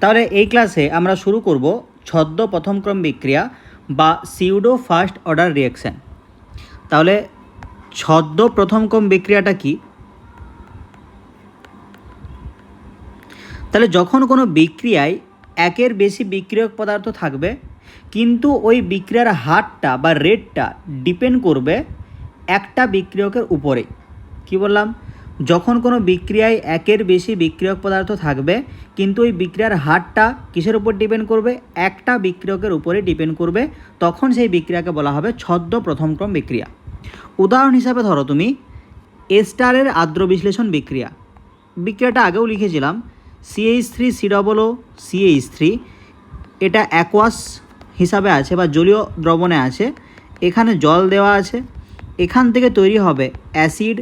তাহলে এই ক্লাসে আমরা শুরু করব ছদ্ম প্রথম ক্রম বিক্রিয়া বা সিউডো ফার্স্ট অর্ডার রিঅ্যাকশন। তাহলে ছদ্ম প্রথম ক্রম বিক্রিয়াটা কি? তাহলে যখন কোনো বিক্রিয়ায় একের বেশি বিক্রিয়ক পদার্থ থাকবে কিন্তু ওই বিক্রিয়ার হারটা বা রেটটা ডিপেন্ড করবে একটা বিক্রিয়কের উপরে। কি বললাম? যখন কোনো বিক্রিয়ায় একের বেশি বিক্রিয়ক পদার্থ থাকবে কিন্তু ওই বিক্রিয়ার হারটা কিসের উপর ডিপেন্ড করবে? একটা বিক্রিয়কের উপরে ডিপেন্ড করবে, তখন সেই বিক্রিয়াকে বলা হবে ছদ্ম প্রথম ক্রম বিক্রিয়া। উদাহরণ হিসাবে ধরো তুমি এস্টারের আর্দ্র বিশ্লেষণ বিক্রিয়া। বিক্রিয়াটা আগেও লিখেছিলাম, CH3COO CH3, এটা অ্যাকোয়াস হিসাবে আছে বা জলীয় দ্রবণে আছে, এখানে জল দেওয়া আছে, এখান থেকে তৈরি হবে অ্যাসিড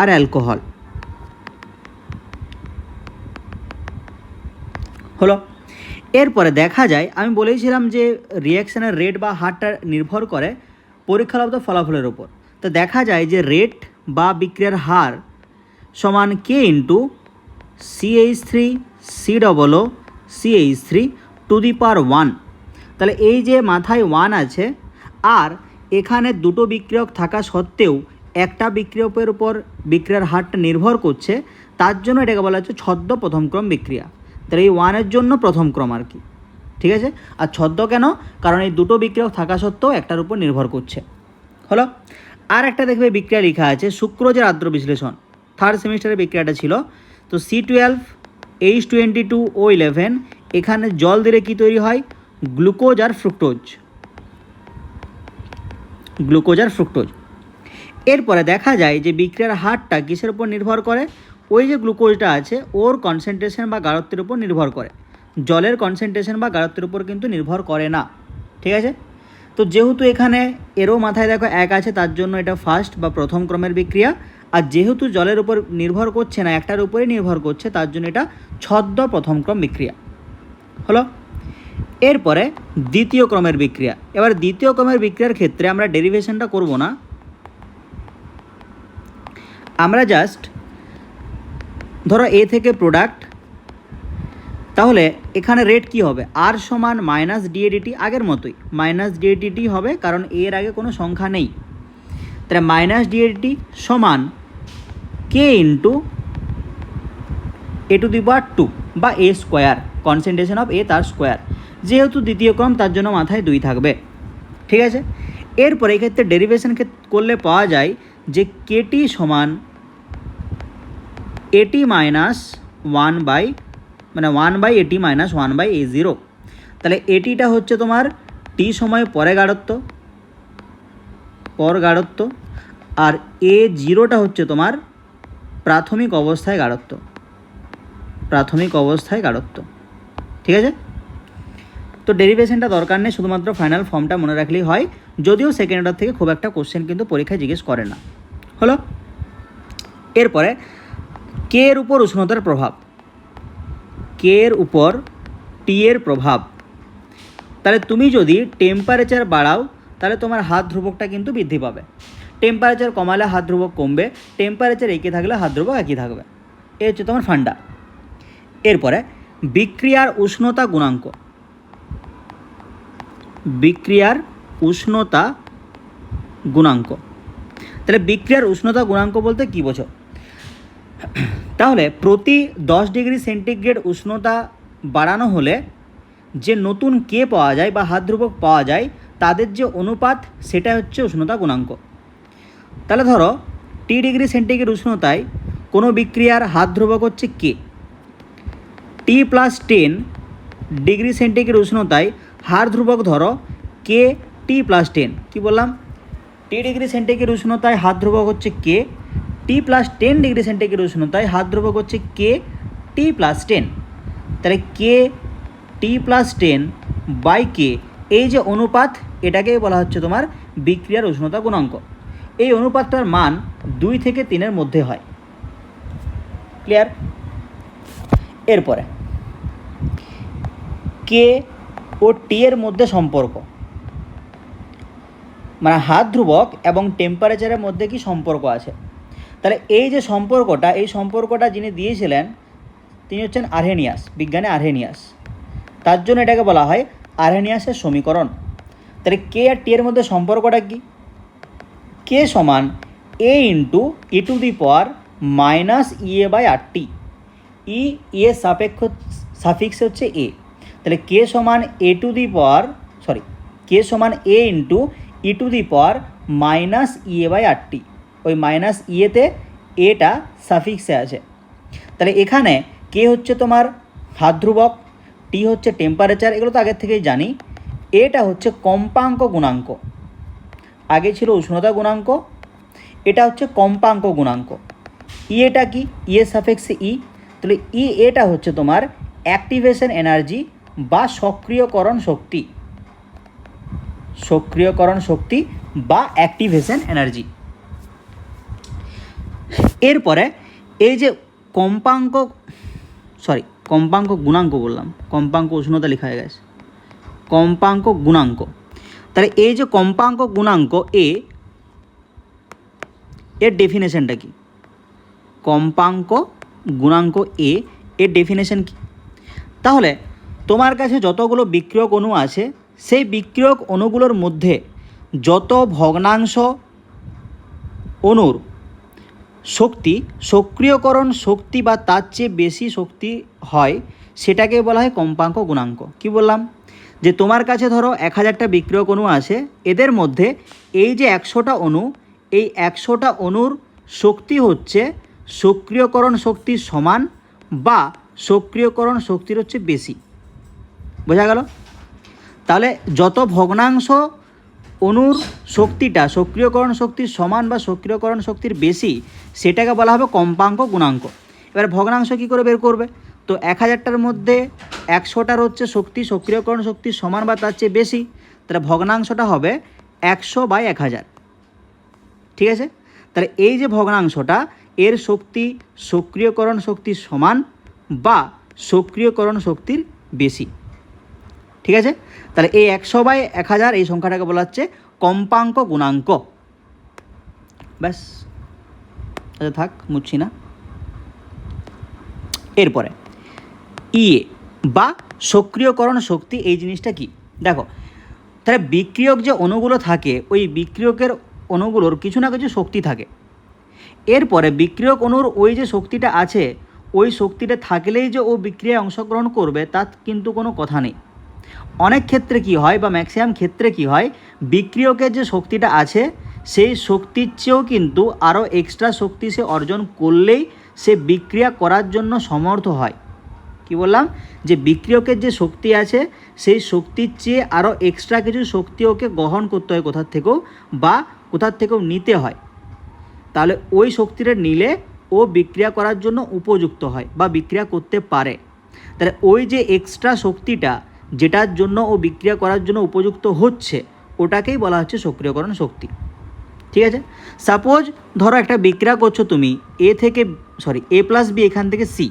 আর অ্যালকোহল। হলো। এরপরে দেখা যায়, আমি বলেছিলাম যে রিঅ্যাকশানের রেট বা হারটা নির্ভর করে পরীক্ষালব্ধ ফলাফলের উপর। তো দেখা যায় যে রেট বা বিক্রিয়ার হার সমান K into CH3COO CH3 to the power 1। তাহলে এই যে মাথায় 1 আছে আর এখানে দুটো বিক্রিয়ক থাকা সত্ত্বেও একটা বিক্রিয়কের উপর বিক্রিয়ার হারটা নির্ভর করছে, তার জন্য এটাকে বলা হচ্ছে ছদ্ম প্রথম ক্রম বিক্রিয়া। তাহলে এই 1-এর জন্য প্রথম ক্রম আর কি, ঠিক আছে। আর ছদ্ম কেন? কারণ এই দুটো বিক্রিয়ক থাকা সত্ত্বেও একটার উপর নির্ভর করছে। হলো। আর একটা দেখবে বিক্রিয়া লেখা আছে সুক্রোজের আর্দ্র বিশ্লেষণ, থার্ড সেমিস্টারের বিক্রিয়াটা ছিল। তো C12H22O11, এখানে জল দিলে কি তৈরি হয়? গ্লুকোজ আর ফ্রুক্টোজ। এরপরে দেখা যায় যে বিক্রিয়ার হারটা কিসের উপর নির্ভর করে? ওই যে গ্লুকোজটা আছে ওর কনসেন্ট্রেশন বা গাঢ়ত্বের উপর নির্ভর করে, জলের কনসেন্ট্রেশন বা গাঢ়ত্বের উপর কিন্তু নির্ভর করে না, ঠিক আছে। তো যেহেতু এখানে এরও মাথায় দেখো 1 আছে, তার জন্য এটা ফার্স্ট বা প্রথম ক্রমের বিক্রিয়া। আর যেহেতু জলের উপর নির্ভর করছে না, একটার উপরে নির্ভর করছে, তার জন্য এটা ছদ্ম প্রথম ক্রম বিক্রিয়া। হলো। এরপরে দ্বিতীয় ক্রমের বিক্রিয়া। এবার দ্বিতীয় ক্রমের বিক্রিয়ার ক্ষেত্রে আমরা ডেরিভেশনটা করব না, আমরা জাস্ট ধরো এ থেকে প্রোডাক্ট, তাহলে এখানে রেট কি হবে? আর সমান মাইনাস ডিএডিটি, আগের মতোই মাইনাস ডিএডিটি হবে, কারণ এর আগে কোনো সংখ্যা নেই। তাহলে মাইনাস ডিএডিটি সমান K into A to the power 2 বা A square, concentration of A তার স্কোয়ার। যেহেতু দ্বিতীয় ক্রম তার জন্য মাথায় 2 থাকবে, ঠিক আছে। এরপর এই ক্ষেত্রে ডেরিভেশন করলে পাওয়া যায় যে কেটি সমান AT minus 1/AT minus 1/A0। তাহলে এটিটা হচ্ছে তোমার টি সময় পর গাঢ়ত্ব, আর A0টা হচ্ছে তোমার প্রাথমিক অবস্থায় গাঢ়ত্ব, ঠিক আছে। তো ডেরিভেশনটা দরকার নেই, শুধুমাত্র ফাইনাল ফর্মটা মনে রাখলেই হয়, যদিও সেকেন্ড অর্ডার থেকে খুব একটা কোশ্চেন কিন্তু পরীক্ষায় জিজ্ঞেস করে না। হলো। এরপরে কে এর উপর উষ্ণতার প্রভাব, কে এর উপর টি এর প্রভাব। তাহলে তুমি যদি টেম্পারেচার বাড়াও তাহলে তোমার হাত ধ্রুবকটা কিন্তু বৃদ্ধি পাবে। টেম্পারেচার কমালে হাত ধ্রুবক কমবে, টেম্পারেচার একই থাকলে হাত ধ্রুবক একই থাকবে। এই হচ্ছে তোমার ফান্ডা। এরপরে বিক্রিয়ার উষ্ণতা গুণাঙ্ক। তাহলে বিক্রিয়ার উষ্ণতা গুণাঙ্ক বলতে কী বোঝো? তাহলে প্রতি 10 ডিগ্রি সেন্টিগ্রেড উষ্ণতা বাড়ানো হলে যে নতুন কে পাওয়া যায় বা হাত ধ্রুবক পাওয়া যায়, তাদের যে অনুপাত সেটা হচ্ছে উষ্ণতা গুণাঙ্ক। তাহলে ধরো টি ডিগ্রি সেন্টিগ্রেড উষ্ণতায় কোনো বিক্রিয়ার হাত ধ্রুবক হচ্ছে কে, টি প্লাস 10 ডিগ্রি সেন্টিগ্রেড উষ্ণতায় হার ধ্রুবক ধরো কে টি প্লাস 10। কী বললাম? টি ডিগ্রি সেন্টিগ্রেড উষ্ণতায় হাত ধ্রুবক হচ্ছে কে, টি প্লাস 10 ডিগ্রি সেন্টিগ্রেড উষ্ণতায় হাত ধ্রুবক হচ্ছে কে টি প্লাস 10। তাহলে কে টি প্লাস 10 বাই কে, এই যে অনুপাত, এটাকেই বলা হচ্ছে তোমার বিক্রিয়ার উষ্ণতা গুণাঙ্ক। এই অনুপাতটার মান 2 থেকে 3-এর মধ্যে হয়। ক্লিয়ার? এরপরে কে ও টি এর মধ্যে সম্পর্ক, মানে হাত ধ্রুবক এবং টেম্পারেচারের মধ্যে কি সম্পর্ক আছে। তাহলে এই যে সম্পর্কটা, এই সম্পর্কটা যিনি দিয়েছিলেন তিনি হচ্ছেন আর্হেনিয়াস, বিজ্ঞানী আর্হেনিয়াস। তার জন্য এটাকে বলা হয় আর্হেনিয়াসের সমীকরণ। তাহলে কে আর টি এর মধ্যে সম্পর্কটা কি? কে সমান A into E to the power minus EA by R T. ই এর সাফিক্স হচ্ছে এ, তাহলে কে সমান এ টু দি পাওয়ার কে সমান A into E to the power minus EA by R T. ওই মাইনাস ইয়েতে এটা সাফিক্সে আছে। তাহলে এখানে কে হচ্ছে তোমার হাত ধ্রুবক, টি হচ্ছে টেম্পারেচার, এগুলো তো আগের থেকেই জানি। এটা হচ্ছে কম্পাঙ্ক গুণাঙ্ক, আগে ছিল উষ্ণতা গুণাঙ্ক, এটা হচ্ছে কম্পাঙ্ক গুণাঙ্ক। ই এটা কি? ই এর সাপেক্ষে ই, তাহলে ই এটা হচ্ছে তোমার অ্যাক্টিভেশন এনার্জি বা সক্রিয়করণ শক্তি, সক্রিয়করণ শক্তি বা অ্যাক্টিভেশন এনার্জি। এরপরে এই যে কম্পাঙ্ক গুণাঙ্ক বললাম, কম্পাঙ্ক উষ্ণতা লেখা হয়ে গেছে, কম্পাঙ্ক গুণাঙ্ক। তাহলে এই যে কম্পাঙ্ক গুণাঙ্ক এর ডেফিনেশনটা কি? কম্পাঙ্ক গুণাঙ্ক এর ডেফিনেশন কি? তাহলে তোমার কাছে যতগুলো বিক্রিয়ক অণু আছে, সেই বিক্রিয়ক অণুগুলোর মধ্যে যত ভগ্নাংশ অণুর শক্তি সক্রিয়করণ শক্তি বা তার চেয়ে বেশি শক্তি হয়, সেটাকে বলা হয় কম্পাঙ্ক গুণাঙ্ক। কি বললাম? যে তোমার কাছে ধরো 1000টা বিক্রিয়ক অণু আছে, এদের মধ্যে এই যে 100টা অণু, এই 100টা অণুর শক্তি হচ্ছে সক্রিয়করণ শক্তির সমান বা সক্রিয়করণ শক্তির হচ্ছে বেশি। বোঝা গেল? তাহলে যত ভগ্নাংশ অণুর শক্তিটা সক্রিয়করণ শক্তির সমান বা সক্রিয়করণ শক্তির বেশি, সেটাকে বলা হবে কম্পাঙ্ক গুণাঙ্ক। এবার ভগ্নাংশ কী করে বের করবে? তো 1000টার মধ্যে 100টার হচ্ছে শক্তি সক্রিয়করণ শক্তির সমান বা তার চেয়ে বেশি, তাহলে ভগ্নাংশটা হবে 100/1000। ঠিক আছে? তাহলে এই যে ভগ্নাংশটা, এর শক্তি সক্রিয়করণ শক্তির সমান বা সক্রিয়করণ শক্তির বেশি। ঠিক আছে? তাহলে এই 100/1000 এই সংখ্যাটাকে বলা হচ্ছে কম্পাঙ্ক গুণাঙ্ক। ব্যাস, আচ্ছা থাক, মুছছি না। এরপরে ইএ বা সক্রিয়করণ শক্তি, এই জিনিসটা কি? দেখো, তাহলে বিক্রিয়ক যে অণুগুলো থাকে, ওই বিক্রিয়কের অণুগুলোর কিছু না কিছু শক্তি থাকে। এরপরে বিক্রিয়ক অণুর ওই যে শক্তিটা আছে, ওই শক্তিটা থাকলেই যে ও বিক্রিয়ায় অংশগ্রহণ করবে তার কিন্তু কোনো কথা নেই। অনেক ক্ষেত্রে কি হয় বা ম্যাক্সিমাম ক্ষেত্রে কি হয়, বিক্রিয়কের যে শক্তিটা আছে সেই শক্তির চেয়েও কিন্তু আরও এক্সট্রা শক্তি সে অর্জন করলেই সে বিক্রিয়া করার জন্য সমর্থ হয়। কি বললাম? যে বিক্রিয়কের যে শক্তি আছে সেই শক্তির চেয়ে আরও এক্সট্রা কিছু শক্তি ওকে গ্রহণ করতে হয় কোথার থেকেও, বা কোথার থেকেও নিতে হয়। তাহলে ওই শক্তিটা নিলে ও বিক্রিয়া করার জন্য উপযুক্ত হয় বা বিক্রিয়া করতে পারে। তাহলে ওই যে এক্সট্রা শক্তিটা যেটার জন্য ও বিক্রিয়া করার জন্য উপযুক্ত হচ্ছে, ওটাকেই বলা হচ্ছে সক্রিয়করণ শক্তি। ঠিক আছে? সাপোজ ধরো একটা বিক্রিয়া করছো তুমি এ প্লাস বি, এখান থেকে সি।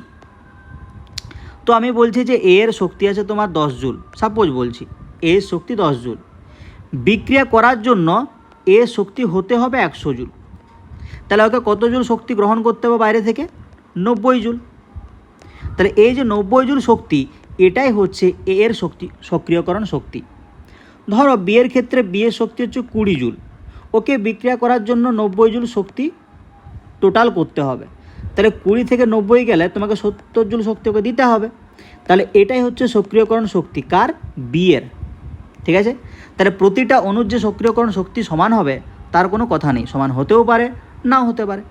তো আমি বলছি যে এ এর শক্তি আছে তোমার 10 জুল, সাপোজ বলছি এ এর শক্তি 10 জুল। বিক্রিয়া করার জন্য এ শক্তি হতে হবে 100 জুল। তাহলে ওকে কত জুল শক্তি গ্রহণ করতে হবে বাইরে থেকে? 90 জুল। তাহলে এই যে 90 জুল শক্তি, এটাই হচ্ছে এ এর শক্তি, সক্রিয়করণ শক্তি। ধরো বি এর ক্ষেত্রে বি এর শক্তি হচ্ছে 20 জুল, ওকে বিক্রিয়া করার জন্য 90 জুল শক্তি টোটাল করতে হবে। তাহলে 20 থেকে 90 গেলে তোমাকে 70 জুল শক্তি ওকে দিতে হবে। তাহলে এটাই হচ্ছে সক্রিয়করণ শক্তি কার? বি এর। ঠিক আছে? তাহলে প্রতিটা অণুর যে সক্রিয়করণ শক্তি সমান হবে তার কোনো কথা নেই, সমান হতেও পারে নাও হতে পারে।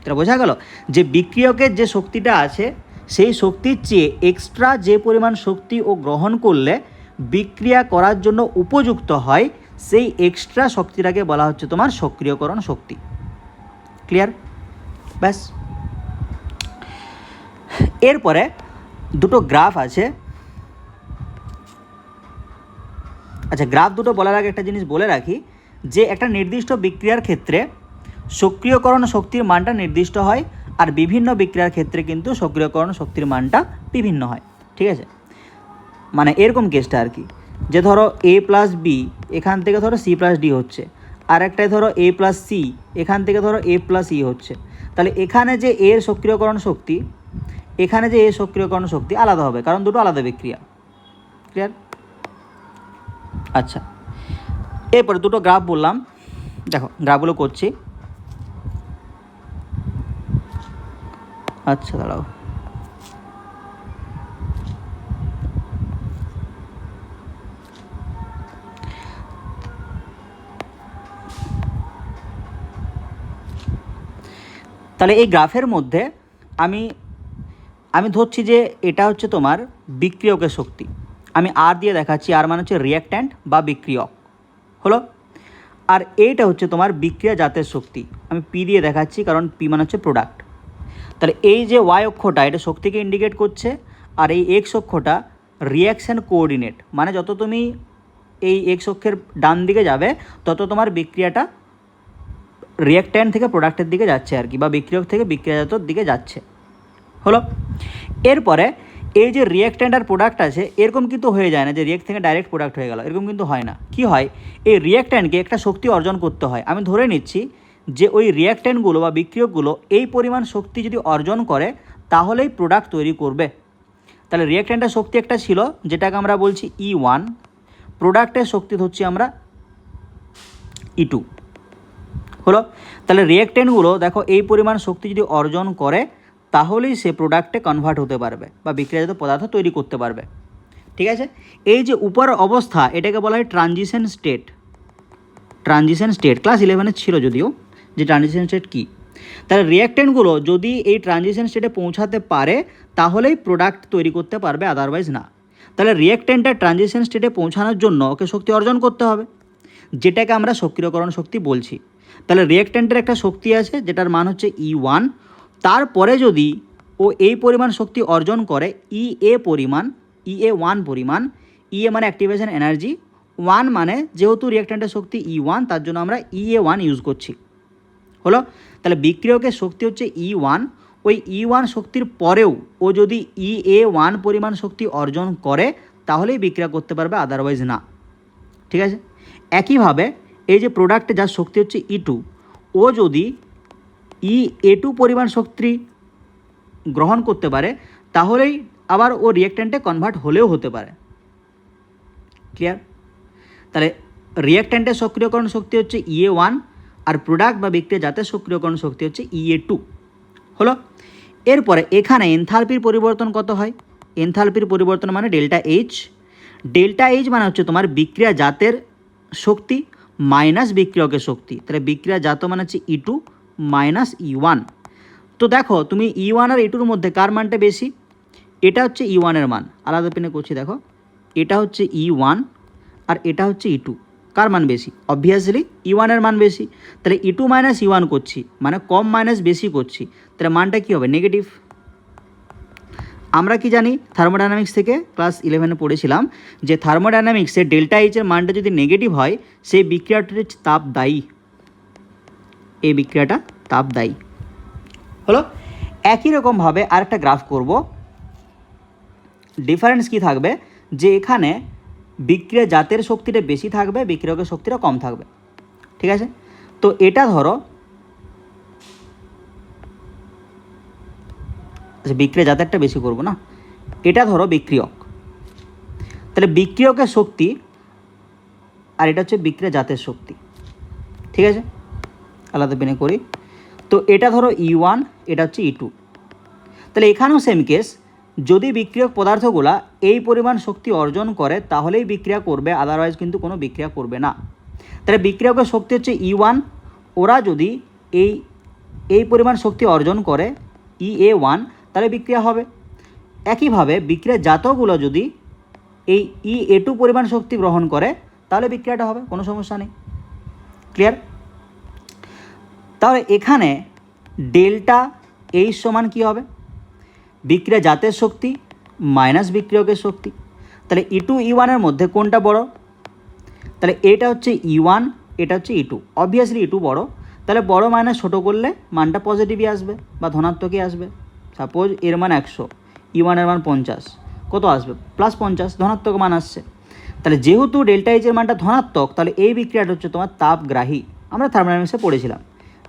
তাহলে বোঝা গেল যে বিক্রিয়কের যে শক্তিটা আছে সেই শক্তির চেয়ে এক্সট্রা যে পরিমাণ শক্তি ও গ্রহণ করলে বিক্রিয়া করার জন্য উপযুক্ত হয়, সেই এক্সট্রা শক্তিটাকে বলা হচ্ছে তোমার সক্রিয়করণ শক্তি। ক্লিয়ার? ব্যাস। এরপরে দুটো গ্রাফ আছে। আচ্ছা, গ্রাফ দুটো বলার আগে একটা জিনিস বলে রাখি, যে একটা নির্দিষ্ট বিক্রিয়ার ক্ষেত্রে সক্রিয়করণ শক্তির মানটা নির্দিষ্ট হয়, আর বিভিন্ন বিক্রিয়ার ক্ষেত্রে কিন্তু সক্রিয়করণ শক্তির মানটা বিভিন্ন হয়। ঠিক আছে? মানে এরকম কেসটা আর কি, যে ধরো এ প্লাস বি, এখান থেকে ধরো সি প্লাস ডি হচ্ছে, আর একটাই ধরো এ প্লাস সি, এখান থেকে ধরো এ প্লাস ই হচ্ছে। তাহলে এখানে যে এর সক্রিয়করণ শক্তি, এখানে যে এ সক্রিয়করণ শক্তি আলাদা হবে, কারণ দুটো আলাদা বিক্রিয়া। ক্লিয়ার? আচ্ছা, এরপরে দুটো গ্রাফ বললাম, দেখো গ্রাফগুলো করছি। আচ্ছা দাঁড়াও, তাহলে এই গ্রাফের মধ্যে আমি ধরছি যে এটা হচ্ছে তোমার বিক্রিয়কের শক্তি। আমি আর দিয়ে দেখাচ্ছি, আর মানে হচ্ছে রিঅ্যাক্ট্যান্ট বা বিক্রিয়ক হলো। আর এইটা হচ্ছে তোমার বিক্রিয়া জাতের শক্তি, আমি পি দিয়ে দেখাচ্ছি, কারণ পি মানে হচ্ছে প্রোডাক্ট। তাহলে এই যে ওয়াই অক্ষটা এটা শক্তিকে ইন্ডিকেট করছে, আর এই এক্স অক্ষটা রিয়াকশান কোঅর্ডিনেট, মানে যত তুমি এই এক্স অক্ষের ডান দিকে যাবে তত তোমার বিক্রিয়াটা রিয়াক্ট্যান্ট থেকে প্রোডাক্টের দিকে যাচ্ছে আর কি, বা বিক্রিয়ক থেকে বিক্রিয়াজাতর দিকে যাচ্ছে হলো। এরপরে এই যে রিয়াক্ট্যান্ট আর প্রোডাক্ট আছে, এরকম কিন্তু হয়ে যায় না যে রিয়াক্ট থেকে ডাইরেক্ট প্রোডাক্ট হয়ে গেল, এরকম কিন্তু হয় না। কি হয়, এই রিয়াক্ট্যান্টকে একটা শক্তি অর্জন করতে হয়। আমি ধরে নিচ্ছি যে ওই রিয়াক্ট্যান্টগুলো বা বিক্রিয়কগুলো এই পরিমাণ শক্তি যদি অর্জন করে তাহলেই প্রোডাক্ট তৈরি করবে। তাহলে রিয়াক্ট্যান্টের শক্তি একটা ছিল যেটাকে আমরা বলছি E1, প্রোডাক্টের শক্তি ধরছি আমরা E2 হলো। তাহলে রিয়াক্ট্যান্টগুলো দেখো এই পরিমাণ শক্তি যদি অর্জন করে তাহলেই সে প্রোডাক্টে কনভার্ট হতে পারবে বা বিক্রিয়াজাত পদার্থ তৈরি করতে পারবে। ঠিক আছে, এই যে উপরের অবস্থা এটাকে বলা হয় transition state. Transition state class 11-এ ছিল যদিও, যে ট্রানজিশন স্টেট কী। তাহলে রিয়াক্ট্যান্টগুলো যদি এই ট্রানজিশন স্টেটে পৌঁছাতে পারে তাহলেই প্রোডাক্ট তৈরি করতে পারবে, আদারওয়াইজ না। তাহলে রিয়াক্ট্যান্টটা ট্রানজিশন স্টেটে পৌঁছানোর জন্য ওকে শক্তি অর্জন করতে হবে, যেটাকে আমরা সক্রিয়করণ শক্তি বলছি। তাহলে রিয়াক্ট্যান্টের একটা শক্তি আছে যেটার মান হচ্ছে E1, তারপরে যদি ও এই পরিমাণ শক্তি অর্জন করে EA পরিমাণ, EA1 পরিমাণ, EA মানে অ্যাক্টিভেশন এনার্জি, 1 মানে যেহেতু রিয়াক্ট্যান্টের শক্তি E1 তার জন্য আমরা EA1 ইউজ করছি হলো। তাহলে বিক্রিয়কের শক্তি হচ্ছে E1, ওই E1 শক্তির পরেও ও যদি EA1 পরিমাণ শক্তি অর্জন করে তাহলেই বিক্রিয়া করতে পারবে, আদারওয়াইজ না। ঠিক আছে, একইভাবে এই যে প্রোডাক্টে যার শক্তি হচ্ছে E2, ও যদি EA2 পরিমাণ শক্তি গ্রহণ করতে পারে তাহলেই আবার ও রিয়াক্ট্যান্টে কনভার্ট হলেও হতে পারে। ক্লিয়ার? তাহলে রিয়াক্ট্যান্টের সক্রিয়করণ শক্তি হচ্ছে EA1 আর প্রোডাক্ট বা বিক্রিয়া জাতের সক্রিয়করণ শক্তি হচ্ছে EA2 হলো। এরপরে এখানে এনথালপির পরিবর্তন কত হয়? এনথালপির পরিবর্তন মানে ডেল্টা এইচ। ডেল্টা এইচ মানে হচ্ছে তোমার বিক্রিয়া জাতের শক্তি মাইনাস বিক্রিয়কের শক্তি। তাহলে বিক্রিয়া জাত মানে হচ্ছে E2 মাইনাস E1। তো দেখো তুমি E1 আর E2-র মধ্যে কার মানটা বেশি? এটা হচ্ছে E1-এর মান, আলাদা পেনে করছি দেখো, এটা হচ্ছে E1 আর এটা হচ্ছে E2, কার মান বেশি? অবভিয়াসলি E1-এর মান বেশি। তাহলে E2 মাইনাস E1 করছি মানে কম মাইনাস বেশি করছি, তাহলে মানটা কী হবে? নেগেটিভ। আমরা কি জানি থার্মোডাইনামিক্স থেকে ক্লাস 11-এ পড়েছিলাম যে থার্মোডাইনামিক্সে ডেল্টা এইচের মানটা যদি নেগেটিভ হয় সেই বিক্রিয়াটির তাপ দায়ী, এই বিক্রিয়াটা তাপ দায়ী হলো। একই রকমভাবে আরেকটা গ্রাফ করব। ডিফারেন্স কি থাকবে যে এখানে বিক্রিয়া জাতের শক্তিটা বেশি থাকবে, বিক্রিয়কের শক্তিটা কম থাকবে। ঠিক আছে, তো এটা ধরো বিক্রিয়া জাতেরটা বেশি করব না, এটা ধরো বিক্রিয়ক। তাহলে বিক্রিয়কের শক্তি আর এটা হচ্ছে বিক্রিয়া জাতের শক্তি। ঠিক আছে, আলাদা পেনে করি। তো এটা ধরো E1, এটা হচ্ছে E2। তাহলে এখানেও সেম কেস, যদি বিক্রিয়ক পদার্থগুলা এই পরিমাণ শক্তি অর্জন করে তাহলেই বিক্রিয়া করবে, আদারওয়াইজ কিন্তু কোনো বিক্রিয়া করবে না। তাহলে বিক্রিয়কের শক্তি হচ্ছে E1, ওরা যদি এই পরিমাণ শক্তি অর্জন করে EA1 তাহলে বিক্রিয়া হবে। একইভাবে বিক্রিয়া জাতগুলো যদি এই EA2 পরিমাণ শক্তি গ্রহণ করে তাহলে বিক্রিয়াটা হবে, কোনো সমস্যা নেই। ক্লিয়ার? তাহলে এখানে ডেল্টা এইচ সমান কী হবে? বিক্রিয়া জাতের শক্তি মাইনাস বিক্রিয়কের শক্তি। তাহলে E2 E1-এর মধ্যে কোনটা বড়? তাহলে এটা হচ্ছে E1, এটা হচ্ছে E2। অবভিয়াসলি E2 বড়, তাহলে বড় মাইনাস ছোটো করলে মানটা পজিটিভই আসবে বা ধনাত্মকই আসবে। সাপোজ এর মান 100, E1-এর মান 50, কত আসবে? প্লাস 50, ধনাত্মক মান আসছে। তাহলে যেহেতু ডেল্টা এইচের মানটা ধনাত্মক তাহলে এই বিক্রিয়াটা হচ্ছে তোমার তাপগ্রাহী। আমরা থার্মোডাইনামিক্সে পড়েছিলাম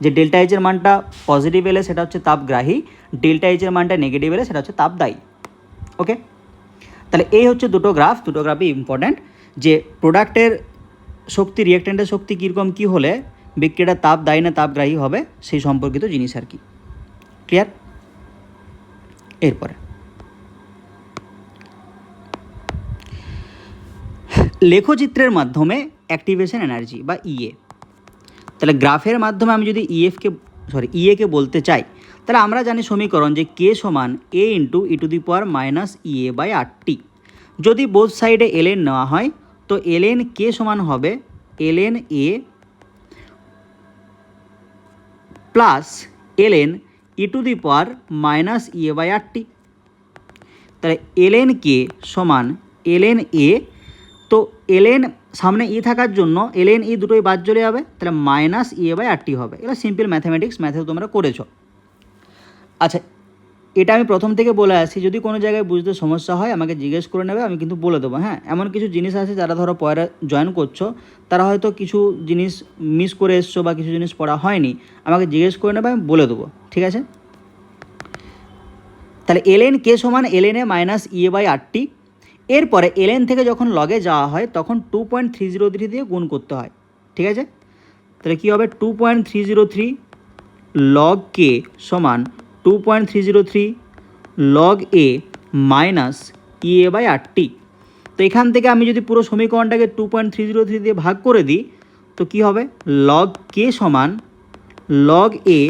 যে ডেল্টা এইচের মানটা পজিটিভ এলে সেটা হচ্ছে তাপগ্রাহী, ডেল্টা এইচের মানটা নেগেটিভ এলে সেটা হচ্ছে তাপদায়ী। ওকে, তাহলে এই হচ্ছে দুটো গ্রাফই ইম্পর্ট্যান্ট, যে প্রোডাক্টের শক্তি রিঅ্যাক্ট্যান্টের শক্তি কীরকম কী হলে বিক্রিয়াটা তাপদায়ী না তাপগ্রাহী হবে সেই সম্পর্কিত জিনিস আর কি। ক্লিয়ার? এরপরে লেখচিত্রের মাধ্যমে অ্যাক্টিভেশন এনার্জি বা ইএ। তাহলে গ্রাফের মাধ্যমে আমি যদি ইএকে বলতে চাই, তাহলে আমরা জানি সমীকরণ যে কে সমান A into E to the power minus EA by R T. যদি বোথ সাইডে এলএন নেওয়া হয় তো এলএন কে সমান হবে LN A plus LN E to the power minus EA by R T. তাহলে এলএন কে সমান এলএন এ, তো এলএন সামনে ই থাকার জন্য এলএন ই দুটোই বাদ চলে যাবে, তাহলে মাইনাস ইএ বাই আরটি হবে। এটা সিম্পল ম্যাথামেটিক্স, ম্যাথেও তোমরা করেছো। আচ্ছা, এটা আমি প্রথম থেকে বলে আসছি, যদি কোনো জায়গায় বুঝতে সমস্যা হয় আমাকে জিজ্ঞেস করে নেবে, আমি কিন্তু বলে দেবো। হ্যাঁ, এমন কিছু জিনিস আছে যারা ধরো পরে জয়েন করছো, তারা হয়তো কিছু জিনিস মিস করে এসছো বা কিছু জিনিস পড়া হয়নি, আমাকে জিজ্ঞেস করে নেবে, আমি বলে দেবো। ঠিক আছে? তাহলে এলএন কে সমান LN A minus EA by RT. এরপরে এলএন থেকে যখন লগে যাওয়া হয় তখন 2.303 দিয়ে গুণ করতে হয়। ঠিক আছে? তাহলে কী হবে 2.303 লগ কে সমান 2.303 log A minus EA by RT. তো এখান থেকে আমি যদি পুরো সমীকরণটাকে 2.303 দিয়ে ভাগ করে দিই তো কী হবে লগ কে সমান log A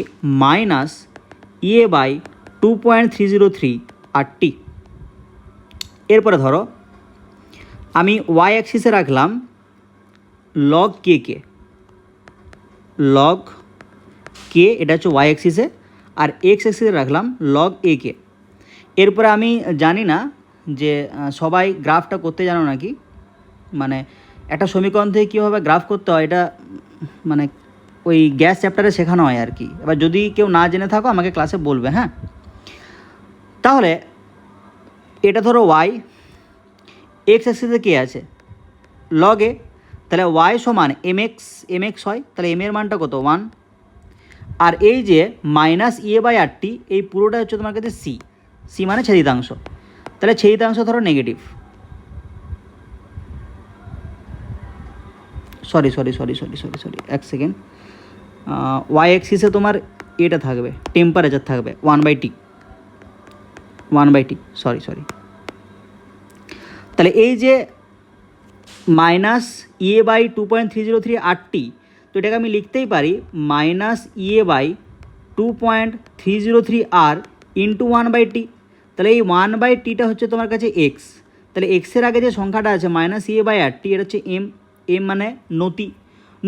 minus EA by 2.303 R T. এরপরে ধরো আমি ওয়াই অ্যাক্সিসে রাখলাম লগ কে, লগ কে এটা হচ্ছে ওয়াই অ্যাক্সিসে, আর এক্স অ্যাক্সিসে রাখলাম লগ এ কে। এরপরে আমি জানি না যে সবাই গ্রাফটা করতে জানো নাকি, মানে একটা সমীকরণ থেকে কীভাবে গ্রাফ করতে হয় এটা মানে ওই গ্যাস চ্যাপ্টারে শেখানো হয় আর কি। এবার যদি কেউ না জেনে থাকো আমাকে ক্লাসে বলবে। হ্যাঁ, তাহলে এটা ধরো ওয়াই, এক্স অ্যাক্সিসে কে আছে লগ এ, তাহলে ওয়াই সমান এমএক্স হয়, তাহলে এম এর মানটা কত 1, আর এই যে মাইনাস ইএ বাই আরটি এই পুরোটা হচ্ছে তোমার কাছে সি মানে ছেদিতাংশ। তাহলে ছেদিতাংশ ধরো নেগেটিভ, সরি এক সেকেন্ড, ওয়াই অ্যাক্সিসে তোমার এটা থাকবে টেম্পারেচার থাকবে 1/T, সরি। তাহলে এই যে মাইনাস ইএ বাই 2.303 আরটি, তো এটাকে আমি লিখতেই পারি minus EA by 2.303 R into 1/T। তাহলে এই 1/Tটা হচ্ছে তোমার কাছে এক্স। তাহলে এক্সের আগে যে সংখ্যাটা আছে মাইনাস ইএ বাই আরটি, এটা হচ্ছে এম মানে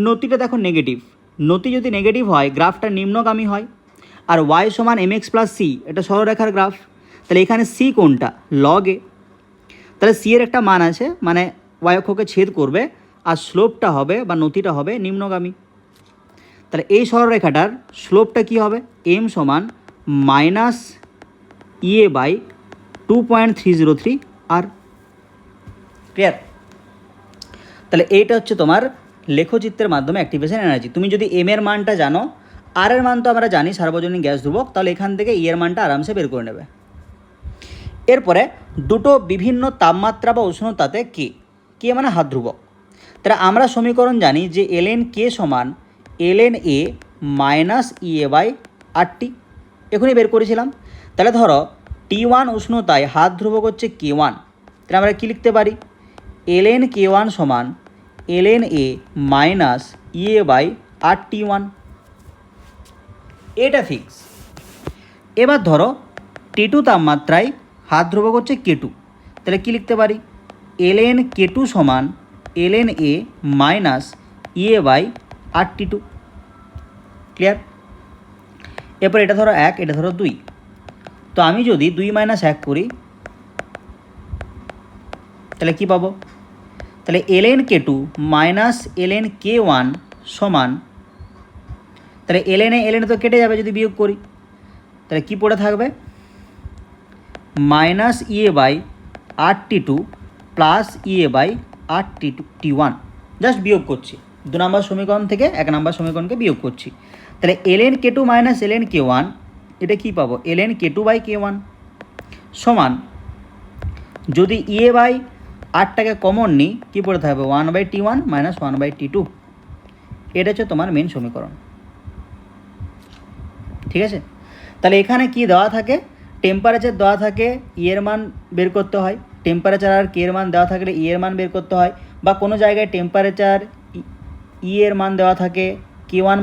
নতিটা দেখো নেগেটিভ, নতি যদি নেগেটিভ হয় গ্রাফটা নিম্নগামী হয়। আর ওয়াই সমান এমএক্স প্লাস সি, এটা সরলরেখার গ্রাফ। তাহলে এখানে সি কোনটা লগ এ, তাহলে সি এর একটা মান আছে মানে ওয়াই অক্ষকে ছেদ করবে, আর স্লোপটা হবে বা নতিটা হবে নিম্নগামী। তাহলে এই সরলরেখাটার স্লোপটা কি হবে এম সমান minus EA by 2.303 R. Clear? তাহলে এইটা হচ্ছে তোমার লেখচিত্রের মাধ্যমে অ্যাক্টিভেশন এনার্জি। তুমি যদি এম এর মানটা জানো, আর এর মান তো আমরা জানি সার্বজনীন গ্যাস ধ্রুবক, তাহলে এখান থেকে ই এর মানটা আরামসে বের করে নেবে। এরপরে দুটো বিভিন্ন তাপমাত্রা বা উষ্ণতাতে কে মানে হাত ধ্রুবক। তাহলে আমরা সমীকরণ জানি যে এলএন কে সমান LN A minus EA by R T, এখনই বের করেছিলাম। তাহলে ধরো T1 উষ্ণতায় হাত ধ্রুবক হচ্ছে K1, তাহলে আমরা কী লিখতে পারি এলএন K1 সমান LN A minus EA by আরটি1, এটা ফিক্স। এবার ধরো T2 তাপমাত্রায় হাত ধ্রুবক হচ্ছে K2, তাহলে কী লিখতে পারি এলএন K2 সমান LN A minus EA by আরটি2। ক্লিয়ার? এরপর এটা ধরো 1, এটা ধরো 2, তো আমি যদি 2 - 1 করি তাহলে কী পাবো, তাহলে LN K2 minus LN K1 সমান, তাহলে এলএন তো কেটে যাবে যদি বিয়োগ করি, তাহলে কী পড়ে থাকবে মাইনাস ইএ বাই আরটি2 প্লাস ইএ বাই আরটি1। জাস্ট বিয়োগ করছি, 2 নম্বর সমীকরণ থেকে 1 নম্বর সমীকরণকে বিয়োগ করছি। তাহলে ln k2 minus ln k1, এটা কী পাবো, ln k2 বাই k1 সমান, যদি ইএ বাই আরটাকে কমন নিই কী পড়ে থাকবে, 1/t1 মাইনাস 1/t2। এটা হচ্ছে তোমার মেন সমীকরণ। ঠিক আছে, তাহলে এখানে কি দেওয়া থাকে, টেম্পারেচার দেওয়া থাকে, ই এর মান বের করতে হয়, টেম্পারেচার আর কে এর মান দেওয়া থাকলে ই এর মান বের করতে হয়, বা কোনো জায়গায় টেম্পারেচার ই এর মান দেওয়া থাকে, K1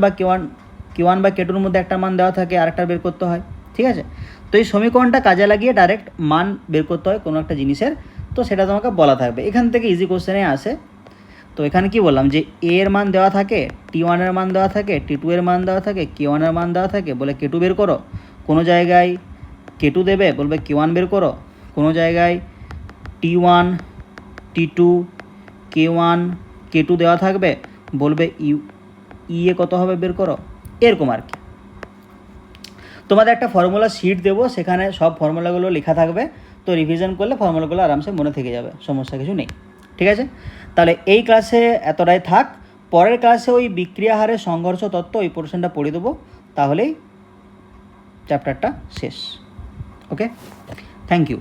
বা K2-র মধ্যে একটা মান দেওয়া থাকে, আরেকটা বের করতে হয়। ঠিক আছে, তো এই সমীকরণটা কাজে লাগিয়ে ডাইরেক্ট মান বের করতে হয় কোনো একটা জিনিসের, তো সেটা তোমাকে বলা থাকবে। এখান থেকে ইজি কোশ্চেনে আসে। তো এখানে কি বললাম যে এ এর মান দেওয়া থাকে, T1 এর মান দেওয়া থাকে, T2 এর মান দেওয়া থাকে, K1 এর মান দেওয়া থাকে, বলে K2 বের করো। কোনো জায়গায় K2 দেবে, বলবে K1 বের করো। কোনো জায়গায় T1, T2, K1, K2 দেওয়া থাকবে, বলবে ইএ কত হবে বের করো, এরকম আর কি। তোমাদের একটা ফর্মুলা শিট দেবো, সেখানে সব ফর্মুলাগুলো লেখা থাকবে, তো রিভিশন করলে ফর্মুলাগুলো আরামসে মনে থেকে যাবে, সমস্যা কিছু নেই। ঠিক আছে, তাহলে এই ক্লাসে এতটাই থাক। পরের ক্লাসে ওই বিক্রিয়া হারের সংঘর্ষ তত্ত্ব ওই পোর্শনটা পড়ে দেবো, তাহলেই চ্যাপ্টারটা শেষ। ওকে, থ্যাংক ইউ।